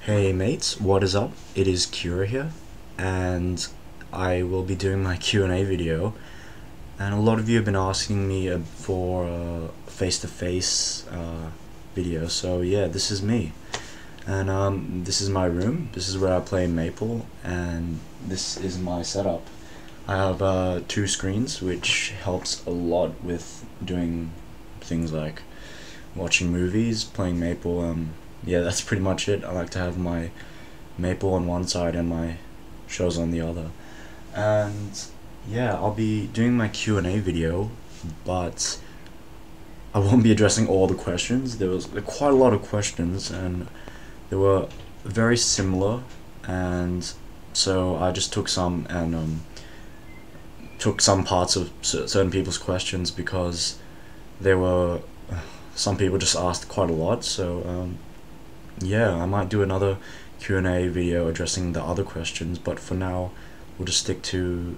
Hey mates, what is up? It is Kewra here, and I will be doing my Q&A video. And a lot of you have been asking me for face-to-face video, so yeah, this is me. And this is my room. This is where I play Maple, and this is my setup. I have two screens, which helps a lot with doing things like watching movies, playing Maple. Yeah, that's pretty much it. I like to have my Maple on one side and my shows on the other. And yeah, I'll be doing my Q&A video, but I won't be addressing all the questions. There was quite a lot of questions, and they were very similar, and so I just took some and took some parts of certain people's questions because there were some people just asked quite a lot. So yeah, I might do another Q&A video addressing the other questions, but for now we'll just stick to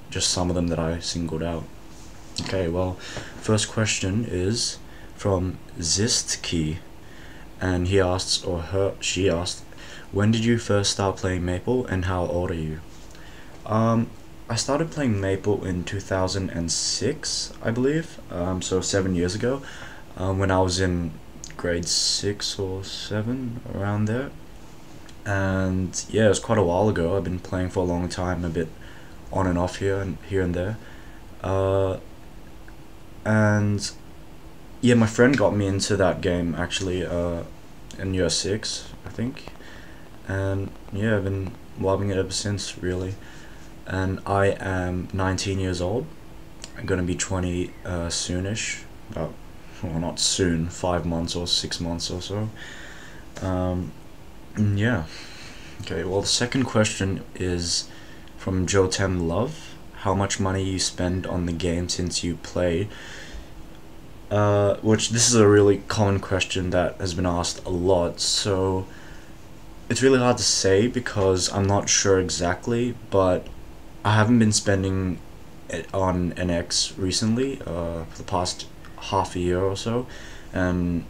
just some of them that I singled out. Okay, well, first question is from Zistki, and he asks, or she asked, when did you first start playing Maple and how old are you? I started playing Maple in 2006, I believe, so 7 years ago, when I was in grade 6 or 7, around there. And yeah, it was quite a while ago. I've been playing for a long time, a bit on and off here and there. And yeah, my friend got me into that game actually in year 6, I think. And yeah, I've been loving it ever since, really. And I am 19 years old. I'm gonna be 20 soonish, about, well, not soon, 5 months or 6 months or so. Yeah. Okay, well, the second question is from Jotem Love. How much money you spend on the game since you played? Which, this is a really common question that has been asked a lot, so it's really hard to say because I'm not sure exactly, but I haven't been spending it on NX recently, for the past half a year or so, and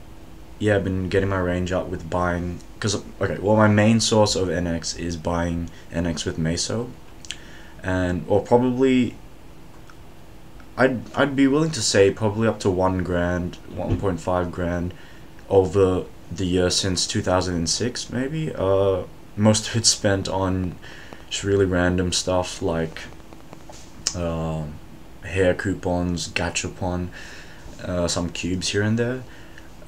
yeah, I've been getting my range up with buying, because, okay, well, my main source of NX is buying NX with Meso, and, or probably, I'd be willing to say probably up to 1 grand, 1.5 grand over the year since 2006, maybe. Most of it's spent on just really random stuff like hair coupons, gachapon, some cubes here and there.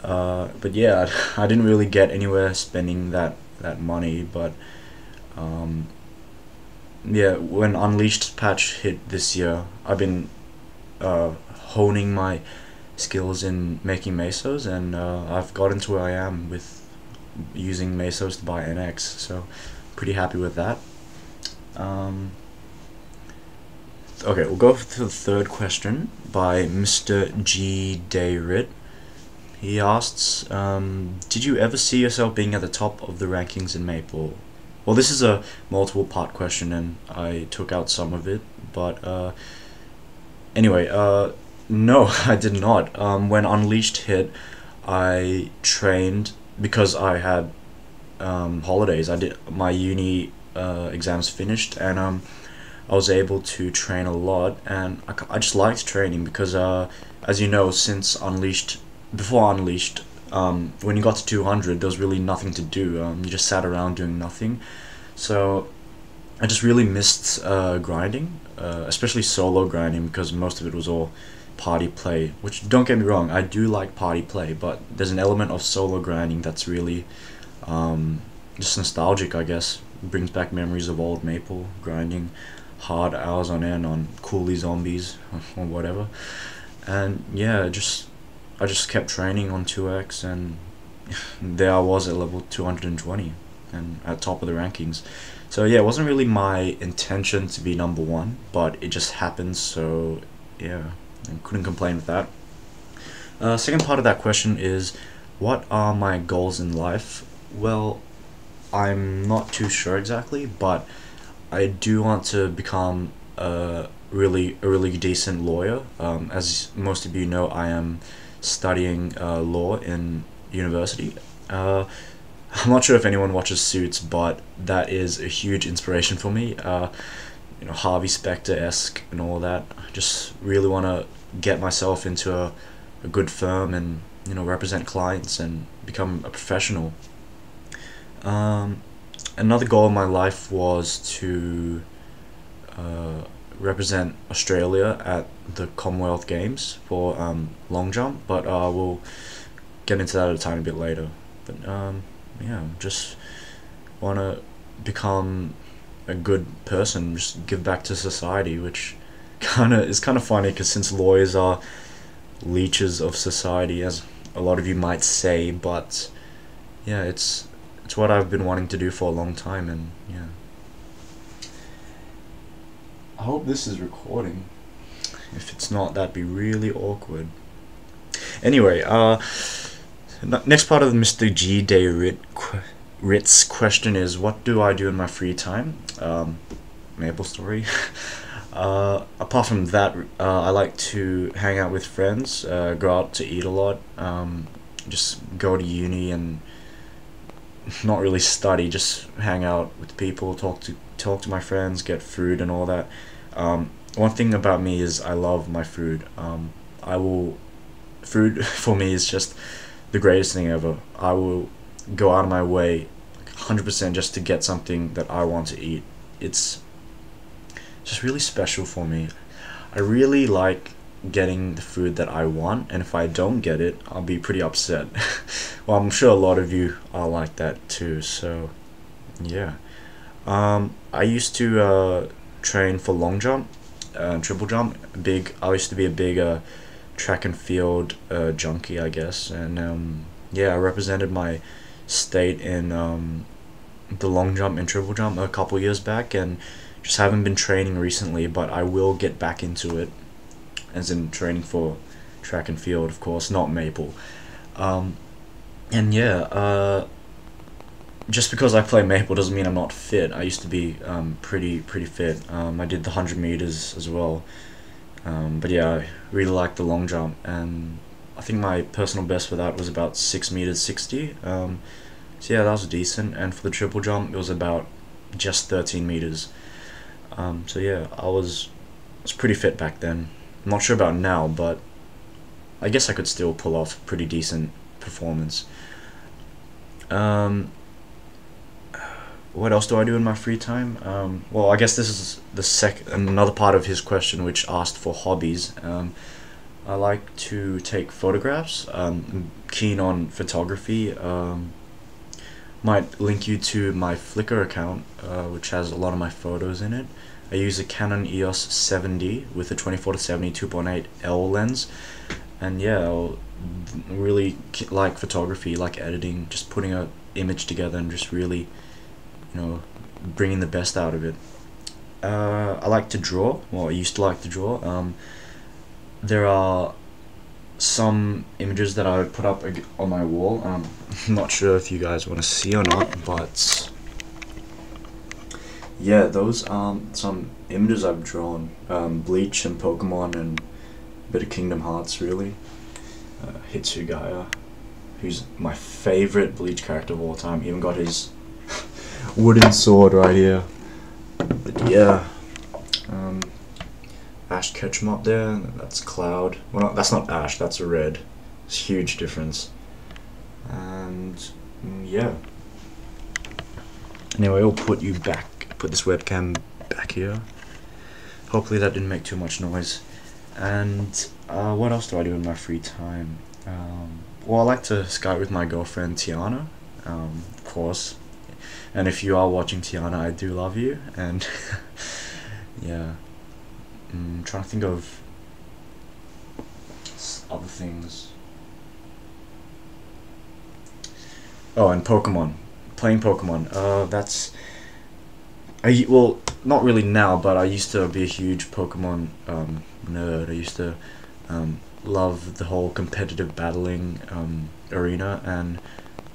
But yeah, I didn't really get anywhere spending that money, but yeah, when Unleashed patch hit this year, I've been honing my skills in making mesos, and I've gotten to where I am with using mesos to buy NX, so pretty happy with that. Okay, we'll go to the third question by Mr. G. Dayrit. He asks, did you ever see yourself being at the top of the rankings in Maple? Well, this is a multiple part question, and I took out some of it, but anyway, no, I did not. When Unleashed hit, I trained because I had holidays. I did my uni exams finished, and I was able to train a lot, and I just liked training because as you know, since Unleashed, before Unleashed, when you got to 200, there was really nothing to do. You just sat around doing nothing. So I just really missed grinding, especially solo grinding, because most of it was all party play, which, don't get me wrong, I do like party play, but there's an element of solo grinding that's really just nostalgic, I guess. It brings back memories of old Maple, grinding hard hours on end on coolie zombies or whatever. And yeah, I just kept training on 2x, and there I was at level 220 and at top of the rankings. So yeah, it wasn't really my intention to be number 1, but it just happened, so yeah, I couldn't complain with that. Second part of that question is, what are my goals in life? Well, I'm not too sure exactly, but I do want to become a really decent lawyer. As most of you know, I am studying law in university. I'm not sure if anyone watches Suits, but that is a huge inspiration for me. You know, Harvey Specter-esque and all that. I just really want to get myself into a good firm and, you know, represent clients and become a professional. Another goal in my life was to represent Australia at the Commonwealth Games for long jump, but we'll get into that a tiny bit later. But yeah, just want to become a good person, just give back to society, which is kind of funny because since lawyers are leeches of society, as a lot of you might say, but yeah, it's what I've been wanting to do for a long time, and yeah. I hope this is recording. If it's not, that'd be really awkward. Anyway, next part of the Mr. G. Day Ritz question is, what do I do in my free time? MapleStory. Apart from that, I like to hang out with friends, go out to eat a lot, just go to uni and not really study, just hang out with people, talk to my friends, get food and all that. One thing about me is I love my food. Food for me is just the greatest thing ever. I will go out of my way 100% just to get something that I want to eat. It's just really special for me. I really like getting the food that I want, and if I don't get it, I'll be pretty upset. Well, I'm sure a lot of you are like that too, so yeah. I used to train for long jump, triple jump. I used to be a big track and field junkie, I guess, and yeah, I represented my state in the long jump and triple jump a couple years back, and just haven't been training recently, but I will get back into it, as in training for track and field, of course, not Maple. And yeah, just because I play Maple doesn't mean I'm not fit. I used to be pretty fit. I did the 100 meters as well, but yeah, I really like the long jump, and I think my personal best for that was about 6 meters 60. So yeah, that was decent. And for the triple jump, it was about just 13 meters. So yeah, I was pretty fit back then. I'm not sure about now, but I guess I could still pull off a pretty decent performance. What else do I do in my free time? Well, I guess this is another part of his question, which asked for hobbies. I like to take photographs. I'm keen on photography. Might link you to my Flickr account, which has a lot of my photos in it. I use a Canon EOS 7D with a 24-70 2.8 L lens, and yeah, I really like photography, like editing, just putting an image together and just really, you know, bringing the best out of it. I like to draw. Well, I used to like to draw. There are some images that I put up on my wall. I'm not sure if you guys want to see or not, but yeah, those are some images I've drawn. Bleach and Pokemon and a bit of Kingdom Hearts, really. Hitsugaya, who's my favorite Bleach character of all time. Even got his wooden sword right here. But yeah, Ash Ketchum up there, that's Cloud. Well, that's not Ash, that's a Red. It's a huge difference. And yeah. Anyway, I'll put this webcam back here. Hopefully that didn't make too much noise. And what else do I do in my free time? Well, I like to Skype with my girlfriend Tiana, of course. And if you are watching, Tiana, I do love you. And yeah, I'm trying to think of other things. Oh, and Pokemon. Playing Pokemon. Well, not really now, but I used to be a huge Pokemon nerd. I used to love the whole competitive battling arena and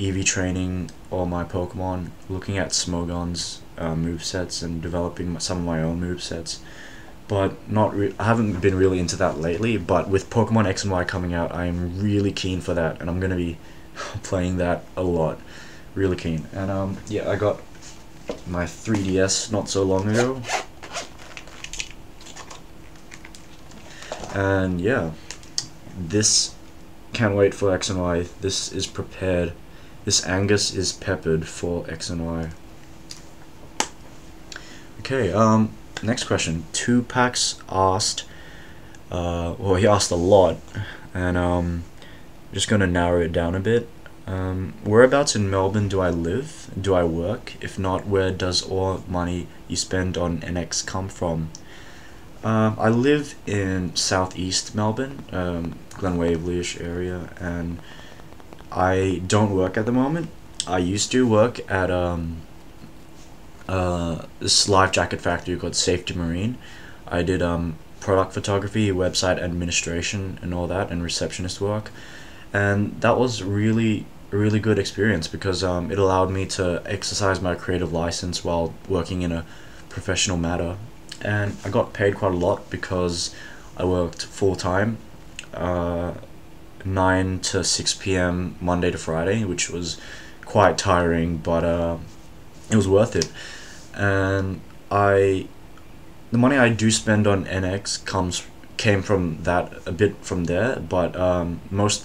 EV training all my Pokemon, looking at Smogon's movesets and developing some of my own movesets. But I haven't been really into that lately, but with Pokemon X and Y coming out, I'm really keen for that, and I'm going to be playing that a lot. really keen. And yeah, I got my 3DS not so long ago, and yeah, this can't wait for X and Y. This is prepared. This Angus is peppered for X and Y. Okay, next question. Tupax asked, well, he asked a lot, and just gonna narrow it down a bit. Whereabouts in Melbourne do I live? Do I work? If not, where does all money you spend on NX come from? I live in southeast Melbourne, Glen Waverley-ish area, and I don't work at the moment. I used to work at this life jacket factory called Safety Marine. I did product photography, website administration, and all that, and receptionist work, and that was really good experience because it allowed me to exercise my creative license while working in a professional matter, and I got paid quite a lot because I worked full time, 9 to 6 p.m. Monday to Friday, which was quite tiring, but it was worth it. And the money I do spend on NX came from that, a bit from there, but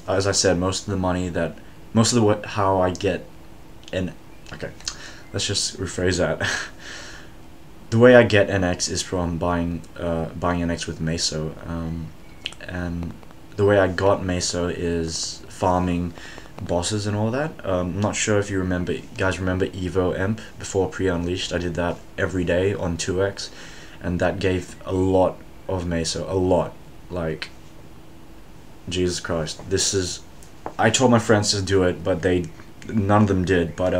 as I said, most of how I get okay, let's just rephrase that. The way I get NX is from buying NX with Meso, and the way I got Meso is farming bosses and all that. I'm not sure if you guys remember Evo Emp before Pre-Unleashed. I did that every day on 2x, and that gave a lot of Meso, a lot, like, Jesus Christ. I told my friends to do it, but none of them did, but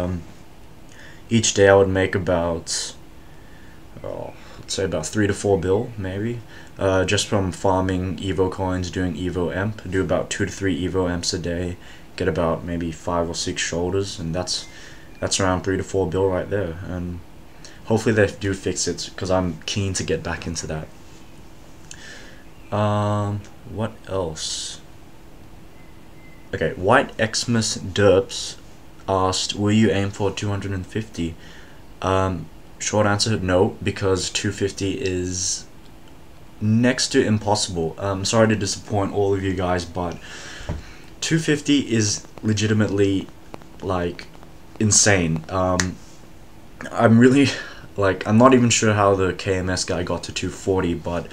each day I would make about, let's say about 3 to 4 bill, maybe, just from farming Evo coins, doing Evo Emp. Do about 2 to 3 Evo Emps a day, get about maybe 5 or 6 shoulders, and that's around 3 to 4 bill right there. And hopefully they do fix it, because I'm keen to get back into that. What else? Okay, White Xmas Derps asked, will you aim for 250? Short answer, no, because 250 is next to impossible. Sorry to disappoint all of you guys, but 250 is legitimately, like, insane. I'm really, like, I'm not even sure how the KMS guy got to 240, but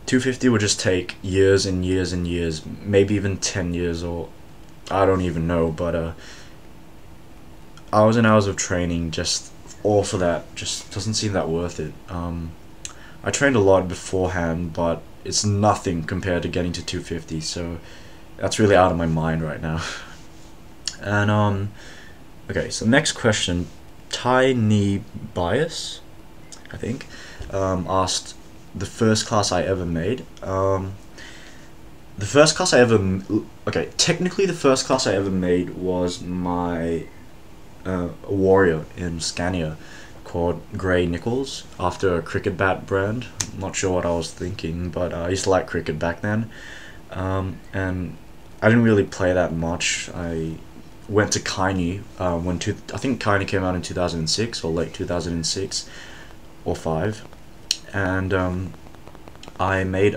250 would just take years and years and years, maybe even 10 years, or I don't even know, but hours and hours of training just all for that just doesn't seem that worth it. I trained a lot beforehand, but it's nothing compared to getting to 250, so that's really out of my mind right now. And okay, so next question, Tiny Bias, I think, asked the first class I ever made. The first class I ever, okay, technically the first class I ever made was my warrior in Scania called Grey Nichols, after a cricket bat brand. I'm not sure what I was thinking, but I used to like cricket back then, and I didn't really play that much. I went to Kaini I think Kaini came out in 2006 or late 2006 or 5, and I made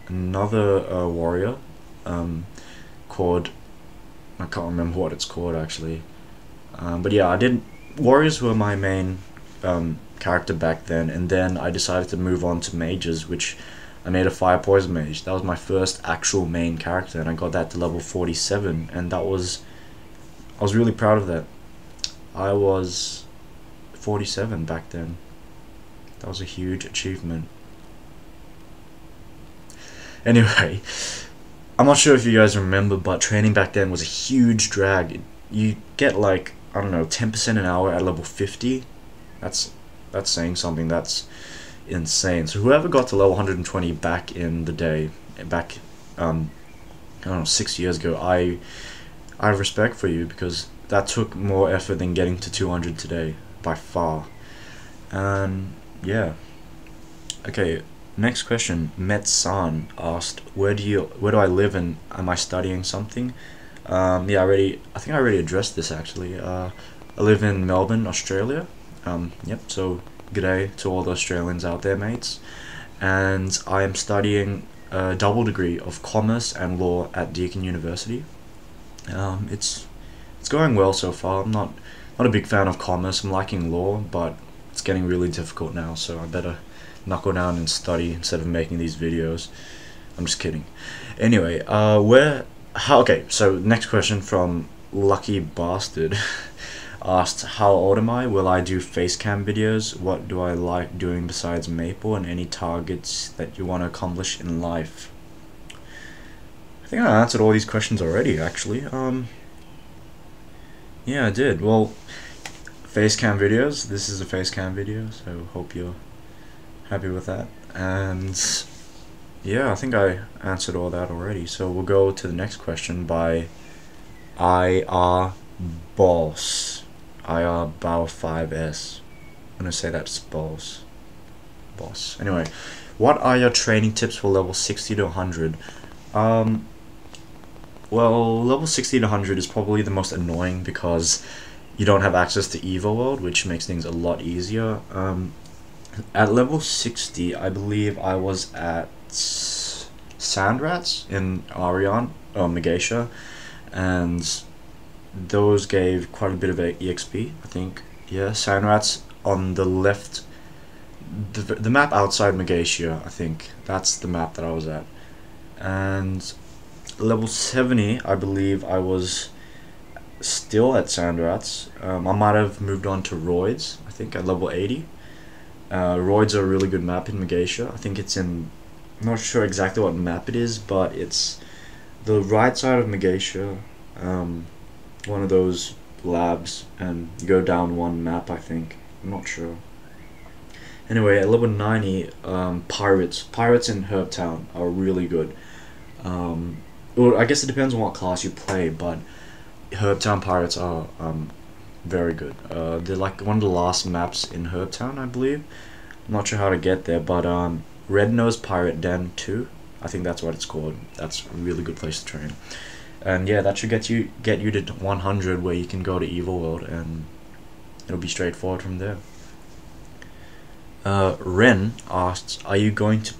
another warrior called, I can't remember what it's called actually, but yeah, warriors were my main character back then, and then I decided to move on to mages, which I made a fire poison mage. That was my first actual main character, and I got that to level 47, and I was really proud of that. I was 47 back then. That was a huge achievement. Anyway, I'm not sure if you guys remember, but training back then was a huge drag. You get like, I don't know, 10% an hour at level 50. That's saying something. That's insane. So whoever got to level 120 back in the day, back I don't know, 6 years ago, I have respect for you, because that took more effort than getting to 200 today, by far. And yeah. Okay, next question. Met-san asked, where do I live and am I studying something? Yeah, I think I already addressed this actually. I live in Melbourne, Australia. Yep, so g'day to all the Australians out there, mates. And I am studying a double degree of commerce and law at Deakin University. It's going well so far. I'm not a big fan of commerce. I'm liking law, but it's getting really difficult now, so I better knuckle down and study instead of making these videos. I'm just kidding. Anyway, okay, so next question from Lucky Bastard asked, how old am I? Will I do facecam videos? What do I like doing besides Maple, and any targets that you want to accomplish in life? I think I answered all these questions already, actually. Yeah, I did. Well, facecam videos. This is a facecam video, so hope you're happy with that. And yeah, I think I answered all that already. So we'll go to the next question by IR Boss. IR Bow 5S. I'm gonna say that's Boss. Anyway, what are your training tips for level 60 to 100? Well, level 60 to 100 is probably the most annoying because you don't have access to Evo World, which makes things a lot easier. At level 60, I believe I was at Sandrats in Arion, Megatia, and those gave quite a bit of EXP, I think. Yeah, Sandrats on the left, the map outside Megatia, I think. That's the map that I was at. And level 70, I believe I was still at Sandrats. I might have moved on to Roids, I think, at level 80. Roids are a really good map in Megatia. I think it's in, I'm not sure exactly what map it is, but it's the right side of Megatia, one of those labs, and you go down one map, I think. I'm not sure. Anyway, at level 90, Pirates in Herbtown are really good. Well, I guess it depends on what class you play, but Herbtown Pirates are very good. They're like one of the last maps in Herbtown, I believe. I'm not sure how to get there, but Red Nose Pirate Den 2, I think that's what it's called. That's a really good place to train. And yeah, that should get you to 100, where you can go to Evil World, and it'll be straightforward from there. Ren asks, are you going to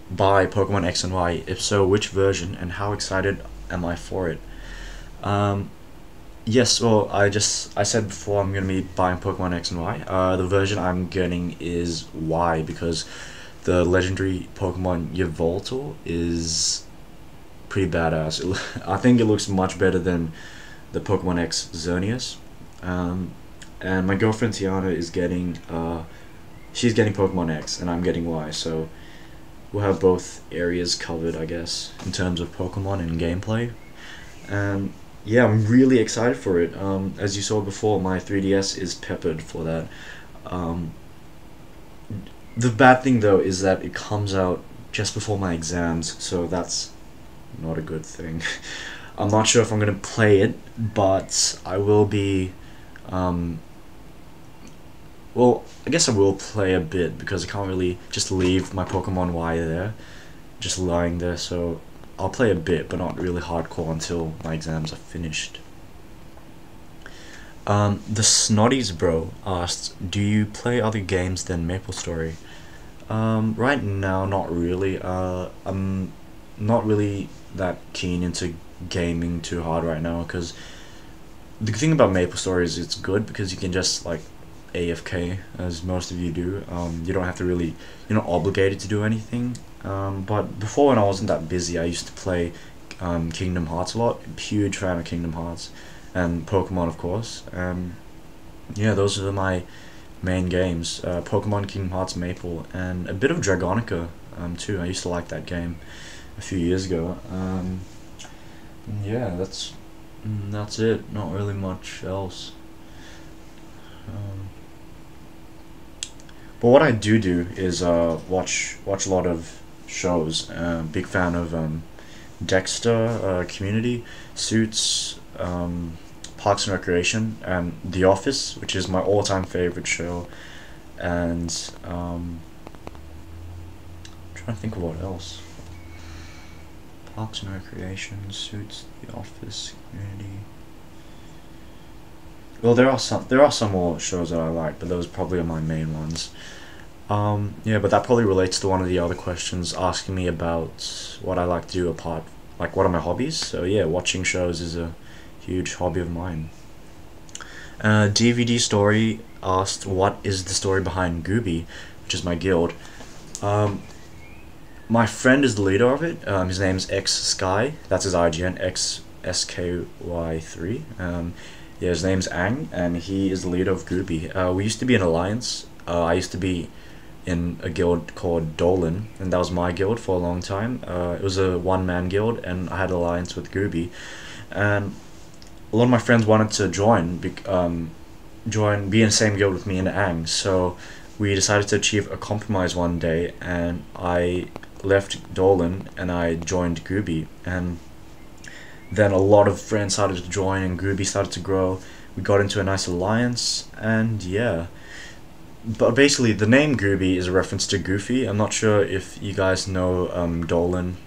buy Pokemon X and Y? If so, which version, and how excited am I for it? Yes, well, I said before I'm going to be buying Pokemon X and Y. The version I'm getting is Y, because the legendary Pokemon Yveltal is pretty badass. I think it looks much better than the Pokemon X Xerneas. And my girlfriend Tiana is getting, she's getting Pokemon X, and I'm getting Y, so we'll have both areas covered, I guess, in terms of Pokemon and gameplay. And yeah, I'm really excited for it. As you saw before, my 3DS is peppered for that. The bad thing though is that it comes out just before my exams, so that's not a good thing. I'm not sure if I'm gonna play it, but I will be. Well, I guess I will play a bit, because I can't really just leave my Pokemon Y there, just lying there, so I'll play a bit, but not really hardcore until my exams are finished. The Snotties Bro asked, do you play other games than MapleStory? Right now, not really. I'm not really that keen into gaming too hard right now, because the thing about MapleStory is it's good because you can just like AFK, as most of you do. You don't have to really, you're not obligated to do anything. But before, when I wasn't that busy, I used to play Kingdom Hearts a lot. Huge fan of Kingdom Hearts, and Pokemon, of course. Yeah, those are my main games. Pokemon, Kingdom Hearts, Maple, and a bit of Dragonica too. I used to like that game a few years ago. Yeah, that's it. Not really much else. But what I do is watch a lot of shows. Big fan of Dexter, Community, Suits, Parks and Recreation, and The Office, which is my all-time favorite show. And I'm trying to think of what else. Parks and Recreation, Suits, The Office, Community. Well, there are some more shows that I like, but those probably are my main ones. Yeah, but that probably relates to one of the other questions asking me about what I like to do apart, like what are my hobbies. So yeah, watching shows is a huge hobby of mine. DVD Story asked, what is the story behind Gooby, which is my guild. My friend is the leader of it. His name's X Sky. That's his IGN, XSKY3. Yeah, his name's Ang, and he is the leader of Gooby. We used to be an alliance. I used to be in a guild called Dolan, and that was my guild for a long time. It was a one-man guild, and I had an alliance with Gooby. And a lot of my friends wanted to be in the same guild with me and Ang, so we decided to achieve a compromise one day, and I left Dolan and I joined Gooby, and then a lot of friends started to join and Gooby started to grow. We got into a nice alliance, and yeah. But basically the name Gooby is a reference to Goofy. I'm not sure if you guys know Dolan.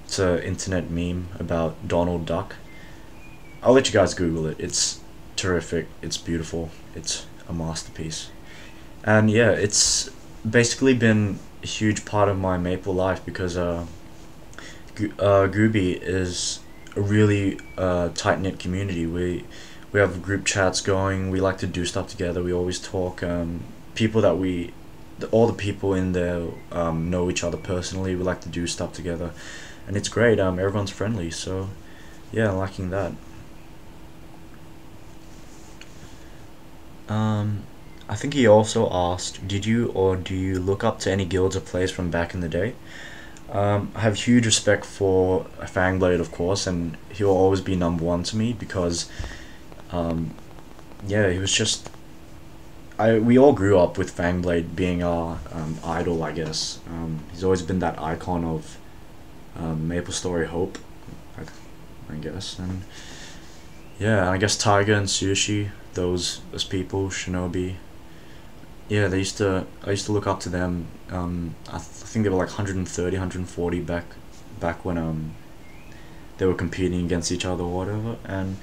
It's an internet meme about Donald Duck. I'll let you guys Google it. It's terrific, it's beautiful, it's a masterpiece. And yeah, it's basically been a huge part of my Maple life because Gooby is a really tight-knit community. We have group chats going, we like to do stuff together, we always talk. All the people in there know each other personally, we like to do stuff together, and it's great. Everyone's friendly, so yeah, I'm liking that. I think he also asked, do you look up to any guilds or players from back in the day? I have huge respect for Fangblade, of course, and he'll always be #1 to me because, yeah, he was just. We all grew up with Fangblade being our idol, I guess. He's always been that icon of MapleStory hope, I guess, and yeah, I guess Tiger and Sushi, those people, Shinobi. Yeah, I used to look up to them. I think they were like 130, 140 back when they were competing against each other or whatever, and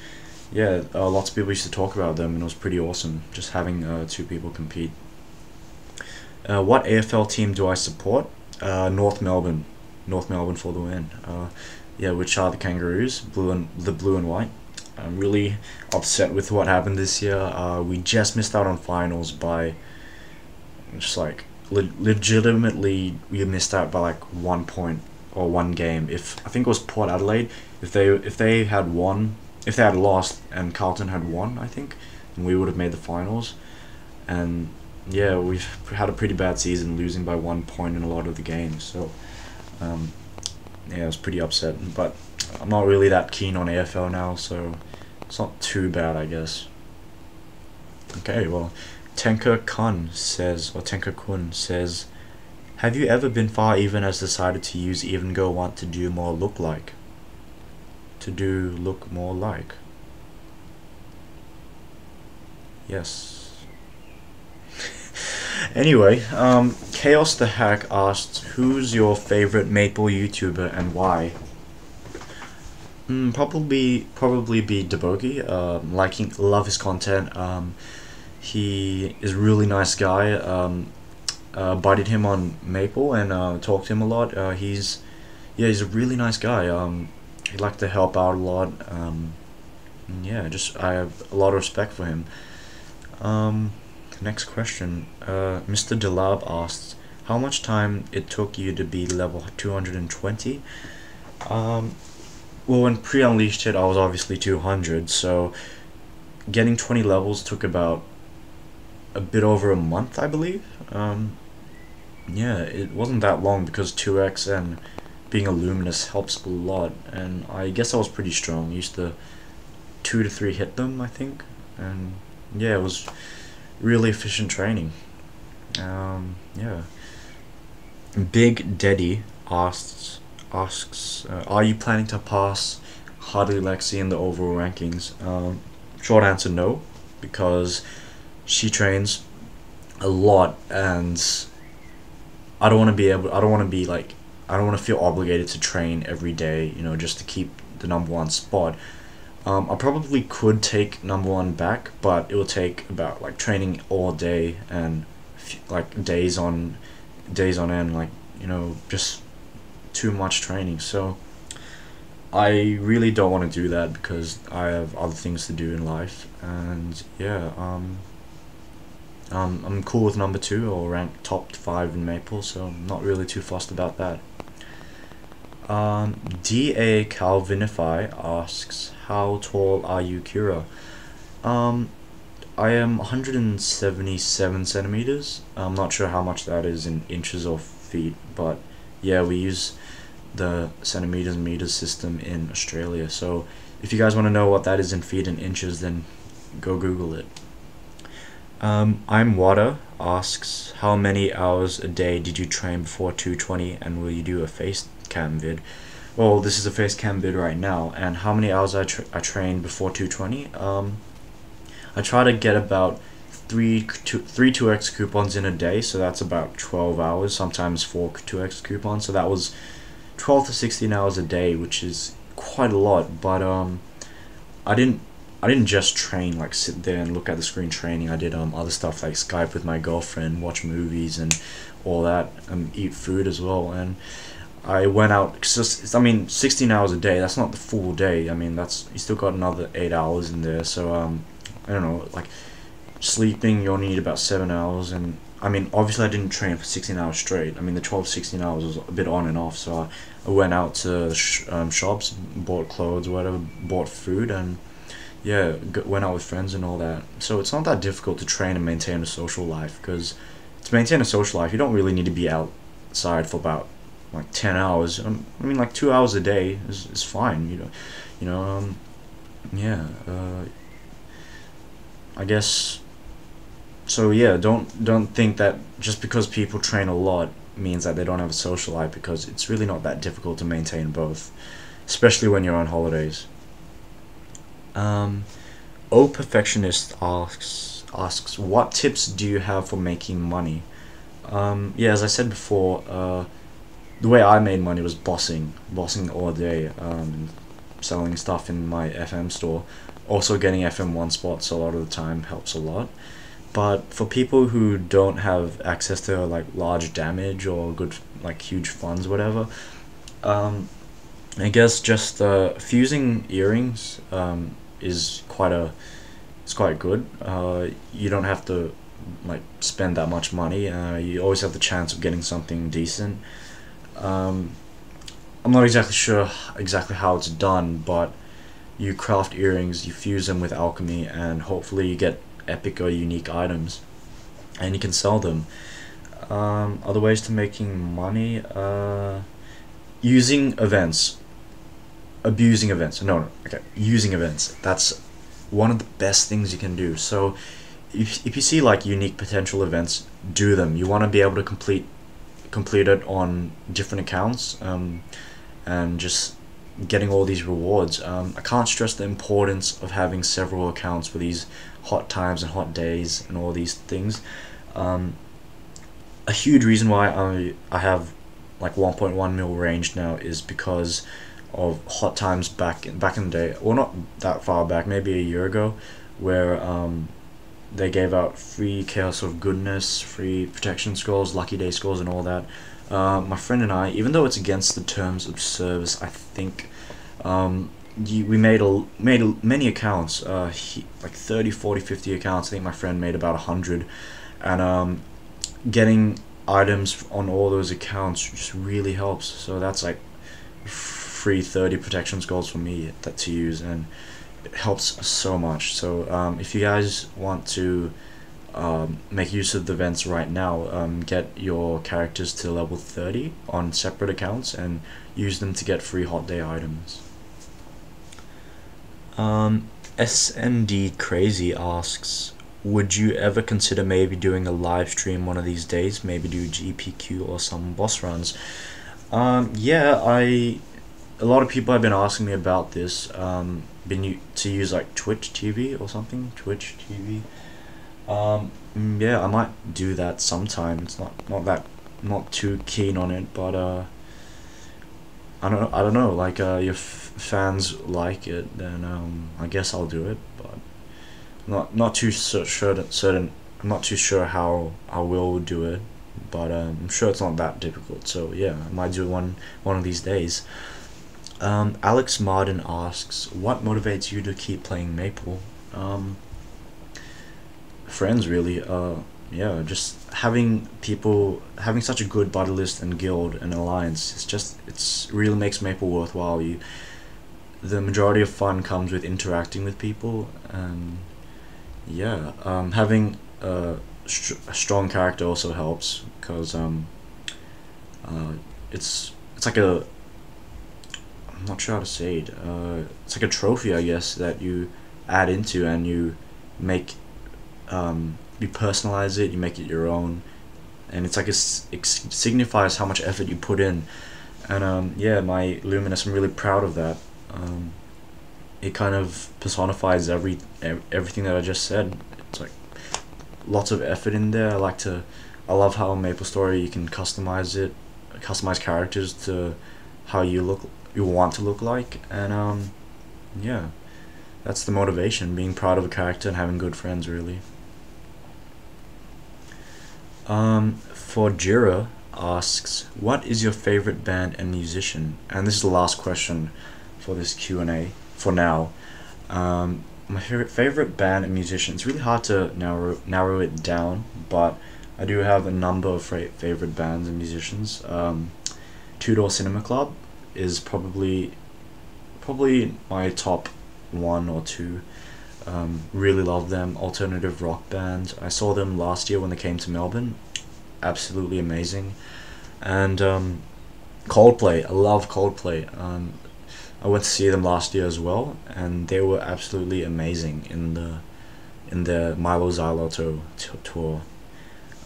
yeah, lots of people used to talk about them, and it was pretty awesome just having two people compete. What AFL team do I support? North Melbourne for the win. Yeah, which are the Kangaroos, the blue and white. I'm really upset with what happened this year. We just missed out on finals by just like legitimately we missed out by like 1 point or one game. If I think it was Port Adelaide, if they had lost and Carlton had won, I think, and we would have made the finals. And yeah, we've had a pretty bad season, losing by 1 point in a lot of the games. So yeah, I was pretty upset, but I'm not really that keen on AFL now, so it's not too bad, I guess. Okay, well, Tenka Kun says, have you ever been far even as decided to use even go want to do more look like? To do look more like? Yes. Anyway, Chaos the Hack asked, who's your favorite Maple YouTuber and why? Probably be Debogi. Love his content. He is a really nice guy. Buddied him on Maple and talked to him a lot. He's a really nice guy. He'd like to help out a lot. Yeah, I have a lot of respect for him. Next question. Mr. Delab asks, how much time it took you to be level 220? Well, when pre-unleashed hit, I was obviously 200, so getting 20 levels took about a bit over a month, I believe. Yeah, it wasn't that long because 2x and being a luminous helps a lot, and I guess I was pretty strong. I used to 2 to 3 hit them, I think, and yeah, it was really efficient training. Yeah. Big Daddy asks, are you planning to pass Hardy Lexi in the overall rankings? Short answer, no, because she trains a lot, and I don't want to be like I don't want to feel obligated to train every day, you know, just to keep the #1 spot. I probably could take #1 back, but it will take about like training all day and like days on end, like, you know, just too much training. So I really don't want to do that because I have other things to do in life. And yeah, I'm cool with #2 or rank top 5 in Maple, so I'm not really too fussed about that. DA Calvinify asks, how tall are you, Kewra? I am 177 centimeters. I'm not sure how much that is in inches or feet, but yeah, we use the centimeters and meters system in Australia. So if you guys want to know what that is in feet and inches, then go Google it. I'm Wada asks, how many hours a day did you train before 220, and will you do a face cam vid? Well, this is a face cam vid right now. And how many hours I trained before 220? I try to get about three 2x coupons in a day, so that's about 12 hours, sometimes 4 2x coupons, so that was 12 to 16 hours a day, which is quite a lot. But I didn't just train, like sit there and look at the screen training. I did other stuff like Skype with my girlfriend, watch movies and all that, eat food as well. And I went out, cause I mean 16 hours a day, that's not the full day. I mean, that's, you still got another 8 hours in there. So I don't know, like sleeping, you'll need about 7 hours. And I mean, obviously I didn't train for 16 hours straight. I mean, the 12 16 hours was a bit on and off. So I went out to the shops, bought clothes, whatever, bought food, and yeah, went out with friends and all that. So it's not that difficult to train and maintain a social life, because to maintain a social life, you don't really need to be outside for about like 10 hours. I mean, like 2 hours a day is fine, you know, yeah, I guess. So yeah, don't think that just because people train a lot means that they don't have a social life, because it's really not that difficult to maintain both, especially when you're on holidays. Perfectionist asks, what tips do you have for making money? Yeah, as I said before, the way I made money was bossing all day, selling stuff in my FM store. Also getting FM1 spots a lot of the time helps a lot. But for people who don't have access to like large damage or good, like huge funds, whatever, I guess just fusing earrings is quite good. You don't have to like spend that much money. You always have the chance of getting something decent. I'm not exactly sure how it's done, but you craft earrings, you fuse them with alchemy, and hopefully you get epic or unique items, and you can sell them. Other ways to making money, using events, abusing events. No, okay, using events. That's one of the best things you can do. So if you see like unique potential events, do them. You want to be able to complete it on different accounts, and just getting all these rewards. I can't stress the importance of having several accounts for these hot times and hot days and all these things. A huge reason why I have like 1.1 mil range now is because of hot times back in the day. Well, not that far back, maybe a year ago, where they gave out free Chaos of Goodness, free protection scrolls, lucky day scrolls, and all that. My friend and I, even though it's against the terms of service, I think, we made many accounts, like 30, 40, 50 accounts. I think my friend made about 100, and getting items on all those accounts just really helps. So that's like free 30 protection scrolls for me to use, and it helps so much. So if you guys want to make use of the events right now, get your characters to level 30 on separate accounts and use them to get free hot day items. SND Crazy asks, would you ever consider maybe doing a live stream one of these days, maybe do GPQ or some boss runs? Yeah, a lot of people have been asking me about this, to use like Twitch TV or something, Twitch TV. Yeah, I might do that sometime. It's not too keen on it, but I don't know, like your fans like it, then I guess I'll do it. But not too certain. I'm not too sure how I will do it, but I'm sure it's not that difficult. So yeah, I might do one of these days. Alex Martin asks, what motivates you to keep playing Maple? Friends, really. Yeah, just having people, having such a good buddy list and guild and alliance. It's really makes Maple worthwhile. The majority of fun comes with interacting with people, and yeah, having a strong character also helps, because it's like a, I'm not sure how to say it. It's like a trophy, I guess, that you add into, and you make you personalize it, you make it your own, and it's like it signifies how much effort you put in. And yeah, my Luminous, I'm really proud of that. It kind of personifies everything that I just said. It's like lots of effort in there. I love how in MapleStory you can customize characters to how you want to look like, and yeah, that's the motivation, being proud of a character and having good friends, really. For Jira asks, what is your favorite band and musician? And this is the last question for this Q&A for now. My favorite band and musician, it's really hard to narrow it down, but I do have a number of favorite bands and musicians. Two Door Cinema Club is probably my top one or two. Really love them. Alternative rock band. I saw them last year when they came to Melbourne. Absolutely amazing. And Coldplay. I love Coldplay. I went to see them last year as well, and they were absolutely amazing in the Milo Xylo tour.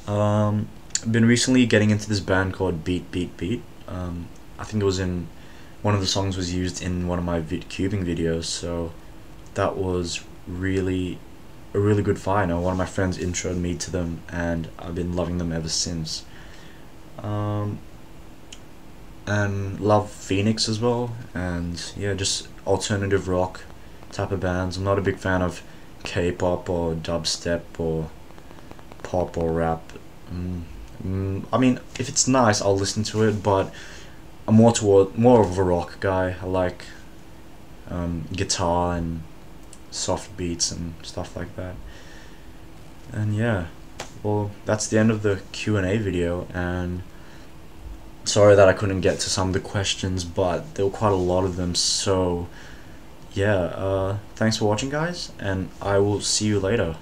I've been recently getting into this band called Beat Beat Beat. I think it was in one of the songs was used in one of my cubing videos, so that was really a really good find. One of my friends introed me to them, and I've been loving them ever since. And love Phoenix as well, and yeah, just alternative rock type of bands. I'm not a big fan of K-pop or dubstep or pop or rap. I mean, if it's nice, I'll listen to it, but I'm more of a rock guy. I like guitar and soft beats and stuff like that. And yeah, well, that's the end of the Q&A video, and sorry that I couldn't get to some of the questions, but there were quite a lot of them. So yeah, thanks for watching, guys, and I will see you later.